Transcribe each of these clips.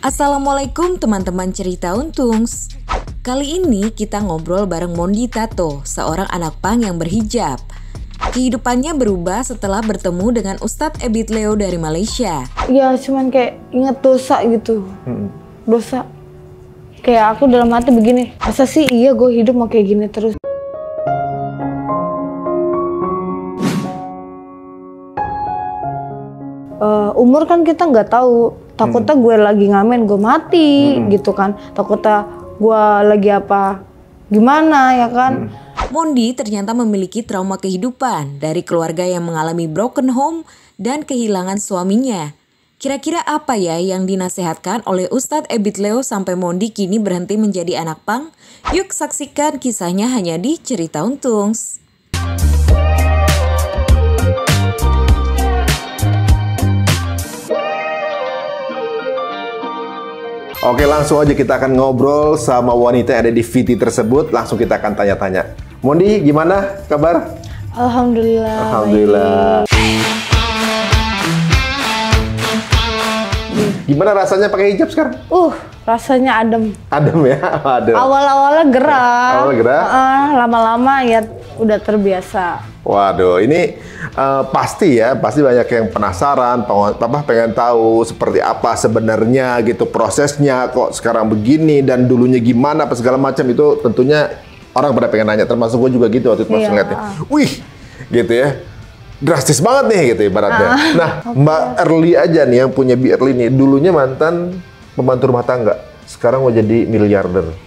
Assalamualaikum teman-teman cerita Untungs. Kali ini kita ngobrol bareng Mondi Tato, seorang anak pang yang berhijab. Kehidupannya berubah setelah bertemu dengan Ustadz Ebit Leo dari Malaysia. Ya cuman kayak inget dosa gitu. Dosa. Kayak aku dalam hati begini, masa sih iya gue hidup mau kayak gini terus. Umur kan kita nggak tahu. Takutnya gue lagi ngamen gue mati gitu kan. Takutnya gue lagi apa gimana ya kan. Mondi ternyata memiliki trauma kehidupan dari keluarga yang mengalami broken home dan kehilangan suaminya. Kira-kira apa ya yang dinasehatkan oleh Ustadz Ebit Leo sampai Mondi kini berhenti menjadi anak pang? Yuk saksikan kisahnya hanya di Cerita Untungs. Oke, langsung aja kita akan ngobrol sama wanita yang ada di VT tersebut. Langsung kita akan tanya-tanya. Mondi, gimana kabar? Alhamdulillah. Alhamdulillah. Gimana rasanya pakai hijab sekarang? Rasanya adem. Adem ya? Adem. Awal-awalnya gerah. Awal gerah? Lama-lama ya udah terbiasa. Waduh, ini pasti banyak yang penasaran, pengen tahu seperti apa sebenarnya gitu prosesnya, kok sekarang begini dan dulunya gimana, apa segala macam itu tentunya orang pada pengen nanya, termasuk gue juga gitu waktu itu pas ngeliatnya. Wih, gitu ya, drastis banget nih gitu ibaratnya. Nah, Mbak Erli aja nih yang punya Bi Erli nih, dulunya mantan pembantu rumah tangga, sekarang mau jadi miliarder.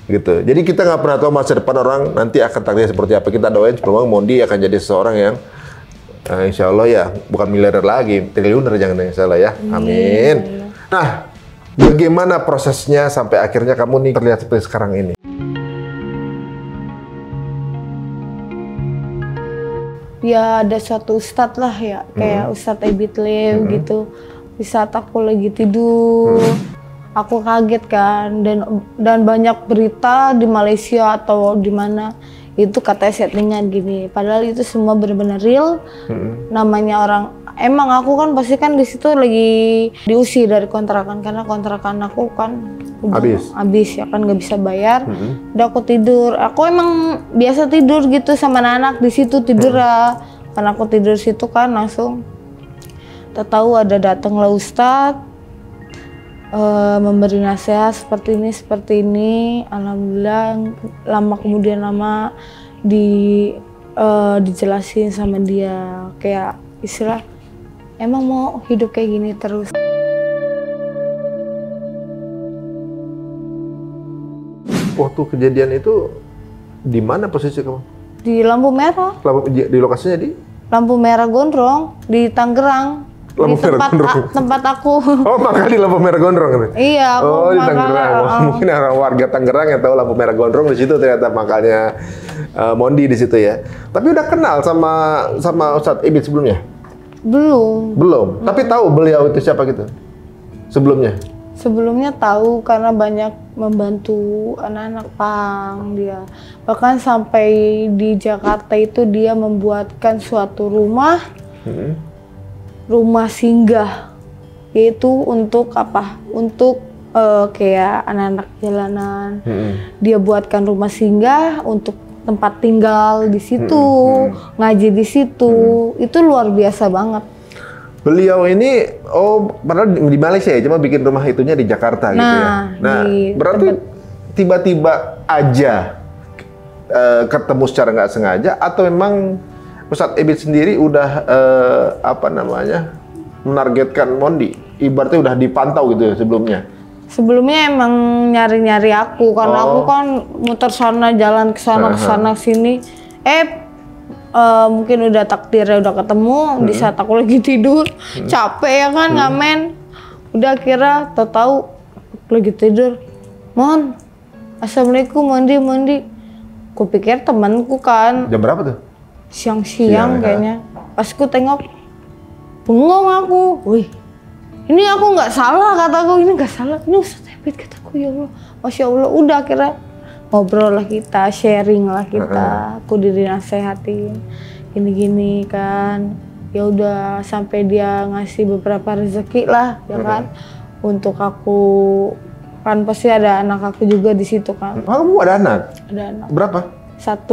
Gitu. Jadi kita nggak pernah tahu masa depan orang nanti akan takdirnya seperti apa. Kita doain semoga Mondi akan jadi seseorang yang insya Allah ya bukan miliarder lagi, triliuner jangan salah ya. Amin. Nah, bagaimana prosesnya sampai akhirnya kamu nih terlihat seperti sekarang ini? Ya ada suatu ustadz lah ya, kayak Ustadz Ebit Leo gitu. Di saat aku lagi tidur. Aku kaget kan dan banyak berita di Malaysia atau di mana itu katanya settingan gini. Padahal itu semua benar-benar real. Namanya orang emang aku kan pasti kan di situ lagi diusir dari kontrakan karena kontrakan aku kan habis ya kan nggak bisa bayar. Udah aku tidur. Aku emang biasa tidur gitu sama anak di situ tidur lah. Karena aku tidur situ kan langsung tahu ada datanglah Ustadz. Memberi nasihat seperti ini, alhamdulillah lama dijelasin sama dia kayak istilah emang mau hidup kayak gini terus. Waktu kejadian itu di mana posisi kamu? Di lampu merah. Di lokasinya di? Lampu merah Gondrong di Tangerang. Lampu di tempat aku. Oh, makanya di lampu merah Gondrong kan? Iya, aku di Tangerang. Mungkin orang warga Tangerang yang tahu lampu merah Gondrong di situ ternyata makanya Mondi di situ ya. Tapi udah kenal sama Ustadz Ebit sebelumnya? Belum. Tapi tahu beliau itu siapa gitu? Sebelumnya? Sebelumnya tahu karena banyak membantu anak-anak pang dia. Bahkan sampai di Jakarta itu dia membuatkan suatu rumah. Rumah singgah, yaitu untuk apa? Untuk kayak anak-anak jalanan. Dia buatkan rumah singgah untuk tempat tinggal di situ, ngaji di situ. Itu luar biasa banget. Beliau ini, padahal di Malaysia ya, cuma bikin rumah itunya di Jakarta gitu ya. Nah, berarti tiba-tiba aja ketemu secara nggak sengaja atau memang Ustadz Ebit sendiri udah menargetkan Mondi, ibaratnya udah dipantau gitu ya sebelumnya? Sebelumnya emang nyari-nyari aku karena aku kan muter sana jalan ke sana sini. Mungkin udah takdirnya udah ketemu di saat aku lagi tidur, capek ya kan ngamen. Udah kira tahu lagi tidur, Mon, assalamualaikum Mondi. Kupikir temanku kan. Jam berapa tuh? Siang-siang kayaknya. Pas ku tengok, bengong aku. Wih, ini aku nggak salah kataku, ini nggak salah. Ini Ustadz Ebit kataku, ya Allah, masya Allah. Udah kira ngobrol lah kita, sharing lah kita. Aku dinasehatin, gini-gini kan. Ya udah sampai dia ngasih beberapa rezeki lah, ya kan. untuk aku, kan pasti ada anak aku juga di situ kan. Oh, kamu ada anak? Ada anak. Berapa? 1.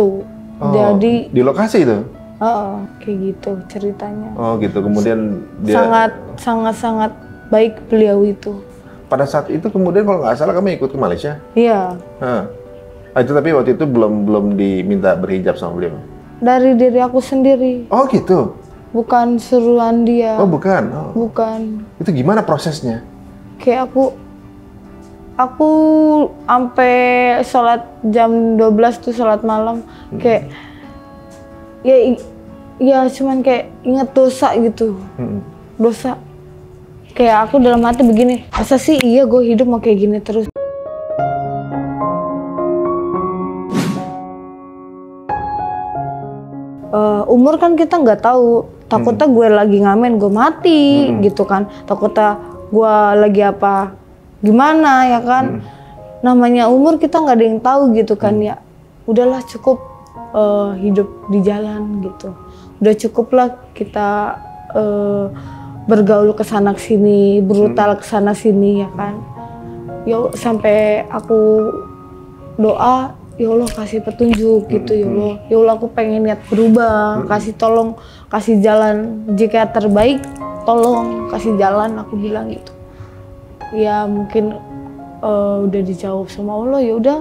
Oh, Jadi di lokasi itu? kayak gitu ceritanya. Oh gitu, kemudian dia... Sangat baik beliau itu. Pada saat itu kemudian kalau nggak salah kamu ikut ke Malaysia? Iya. Itu tapi waktu itu belum diminta berhijab sama beliau? Dari diri aku sendiri. Oh gitu? Bukan suruhan dia. Oh bukan? Oh. Bukan. Itu gimana prosesnya? Kayak aku sampai sholat jam 12 tuh sholat malam, kayak ya cuman kayak inget dosa gitu. Dosa. Kayak aku dalam hati begini, masa sih iya gue hidup mau kayak gini terus. Umur kan kita nggak tahu, takutnya gue lagi ngamen gue mati gitu kan, takutnya gue lagi apa gimana ya kan. Namanya umur kita nggak ada yang tahu gitu kan ya. Udahlah cukup hidup di jalan gitu, udah cukup lah kita bergaul kesana kesini, brutal kesana sini ya kan. Ya sampai aku doa, ya Allah kasih petunjuk gitu ya Allah. Ya Allah aku pengen niat berubah, kasih jalan, jika terbaik tolong kasih jalan, aku bilang gitu. Ya mungkin udah dijawab sama Allah, ya udah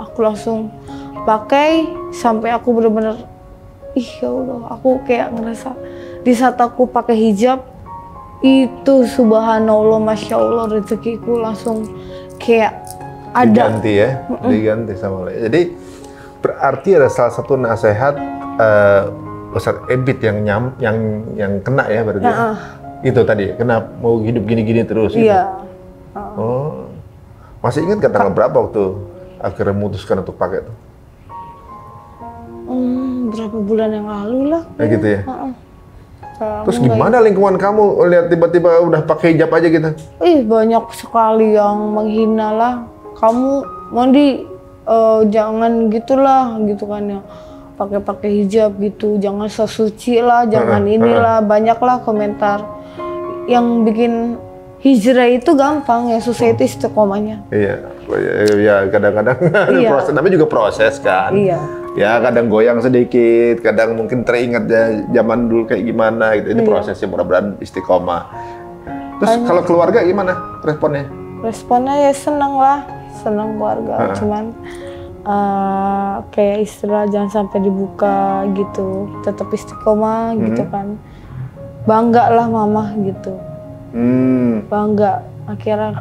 aku langsung pakai sampai aku bener-bener ya Allah, aku kayak ngerasa di saat aku pakai hijab itu subhanallah, masya Allah, rezekiku langsung kayak ada. Diganti ya, diganti sama Allah. Jadi berarti ada salah satu nasihat Ustadz Ebit yang kena ya berarti. Itu tadi, kena mau hidup gini-gini terus. Iya. Gitu. Oh, masih ingat nggak tanggal berapa waktu akhirnya memutuskan untuk pakai itu? Berapa bulan yang lalu lah. Gitu ya. Terus gimana lingkungan kamu lihat tiba-tiba udah pakai hijab aja gitu? Banyak sekali yang menghina lah. Kamu Mondi jangan gitulah gitu kan ya. Pakai hijab gitu, jangan sesuci lah, jangan inilah, banyaklah komentar. Yang bikin hijrah itu gampang, yang susah itu istiqomahnya. Iya, kadang-kadang proses, tapi juga proses kan. Iya. Ya kadang goyang sedikit, kadang mungkin teringat ya zaman dulu kayak gimana gitu. Ini prosesnya mudah-mudahan istiqomah. Terus kalau keluarga gimana responnya? Responnya ya senang keluarga. Cuman kayak istilah jangan sampai dibuka gitu, tetap istiqomah gitu kan. Bangga lah mama gitu. Bangga akhirnya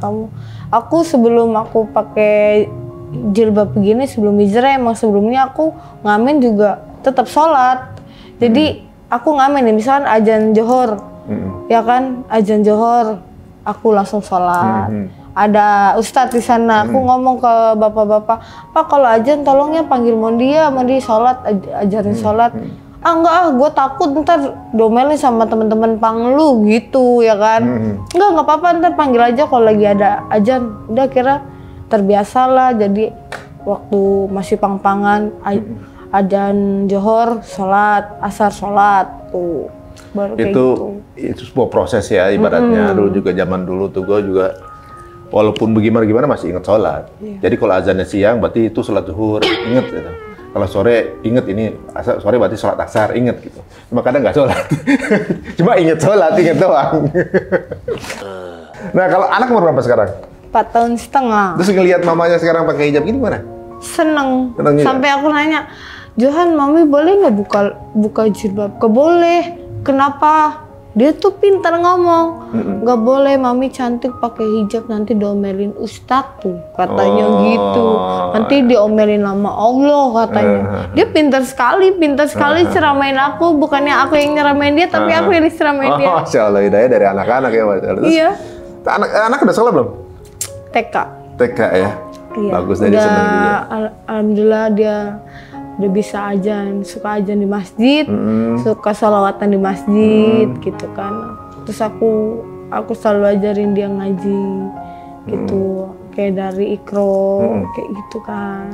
aku sebelum aku pakai jilbab begini, sebelum hijrah emang sebelumnya aku ngamen juga tetap sholat. Jadi aku ngamen nih, misalkan azan johor, ya kan, azan johor, aku langsung sholat. Ada ustadz di sana, aku ngomong ke bapak-bapak, Pak kalau azan tolong ya panggil Mondi sholat, ajarin sholat. Enggak gue takut ntar domelin sama teman-teman panglu gitu ya kan. Enggak apa-apa, ntar panggil aja kalau lagi ada azan. Udah kira terbiasalah, jadi waktu masih pang-pangan adzan johor sholat, asar sholat tuh baru kayak gitu. Itu sebuah proses ya ibaratnya. Dulu juga zaman dulu tuh gue juga walaupun bagaimana masih ingat sholat. Jadi kalau azannya siang berarti itu sholat zuhur, inget gitu. Kalau sore inget ini sore berarti sholat asar, inget gitu. Cuma kadang nggak sholat. Cuma inget sholat, inget doang. Nah kalau anak umur berapa sekarang? 4 tahun setengah. Terus ngelihat mamanya sekarang pakai hijab gini gimana? Seneng sampai aku nanya, Johan, mami boleh nggak buka jilbab? Gak boleh. Kenapa? Dia tuh pintar ngomong. Gak boleh, mami cantik pakai hijab, nanti diomelin ustadz tuh katanya gitu. Nanti diomelin sama Allah katanya. Dia pintar sekali ceramain aku. Bukannya aku yang nyeramain dia, tapi aku yang diceramain dia. Masya Allah, hidayah dari anak-anak ya, Mas. Iya. Anak udah sekolah belum? TK ya? Iya. Bagus, dari senang juga. Alhamdulillah dia udah bisa ajan, suka ajan di masjid, suka sholawatan di masjid gitu kan. Terus aku selalu ajarin dia ngaji gitu, kayak dari ikro kayak gitu kan.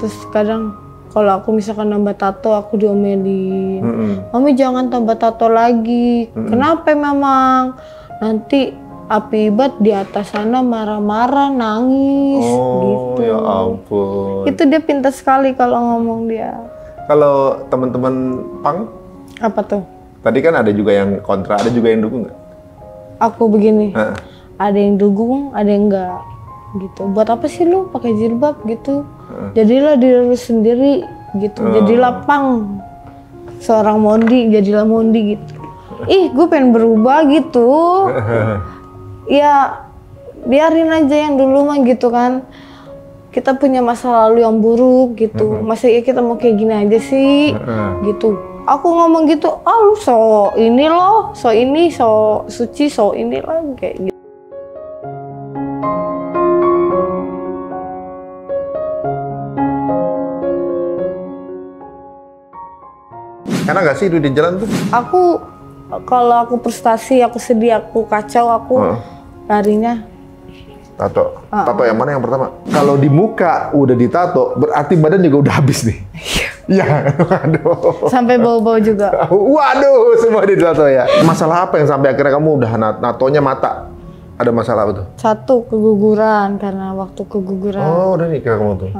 Terus kadang kalau aku misalkan nambah tato, aku diomelin, mami jangan tambah tato lagi. Kenapa memang? Nanti Akibat di atas sana marah-marah, nangis, gitu. Ya ampun. Itu dia pintar sekali kalau ngomong dia. Kalau teman-teman pang, Apa tuh? tadi kan ada juga yang kontra, ada juga yang dukung nggak? Aku begini, Heeh. ada yang dukung, ada yang enggak, gitu. Buat apa sih lu pakai jilbab gitu? Jadilah diri lu sendiri, gitu. Jadilah pang, seorang Mondi, jadilah Mondi gitu. Ih, gue pengen berubah gitu. Ya, biarin aja yang dulu mah gitu kan. Kita punya masa lalu yang buruk gitu. Masa ya kita mau kayak gini aja sih, gitu. Aku ngomong gitu, ah lu so ini loh, so ini, so suci, so ini lah, kayak gitu. Enak nggak sih hidup di jalan tuh? Kalau aku frustasi, aku sedih, aku kacau, aku larinya. Tato. Tato yang mana yang pertama? Kalau di muka udah ditato, berarti badan juga udah habis nih. Iya. Waduh. Sampai bau-bau juga. Waduh, semua ditato ya. Masalah apa yang sampai akhirnya kamu udah natonya mata? Ada masalah apa tuh? Satu, keguguran, karena waktu keguguran. Oh, udah nikah kamu tuh.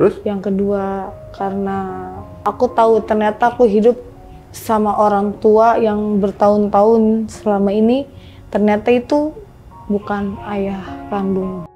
Terus? Yang kedua, karena aku tahu ternyata aku hidup sama orang tua yang bertahun-tahun selama ini, ternyata itu bukan ayah kandung.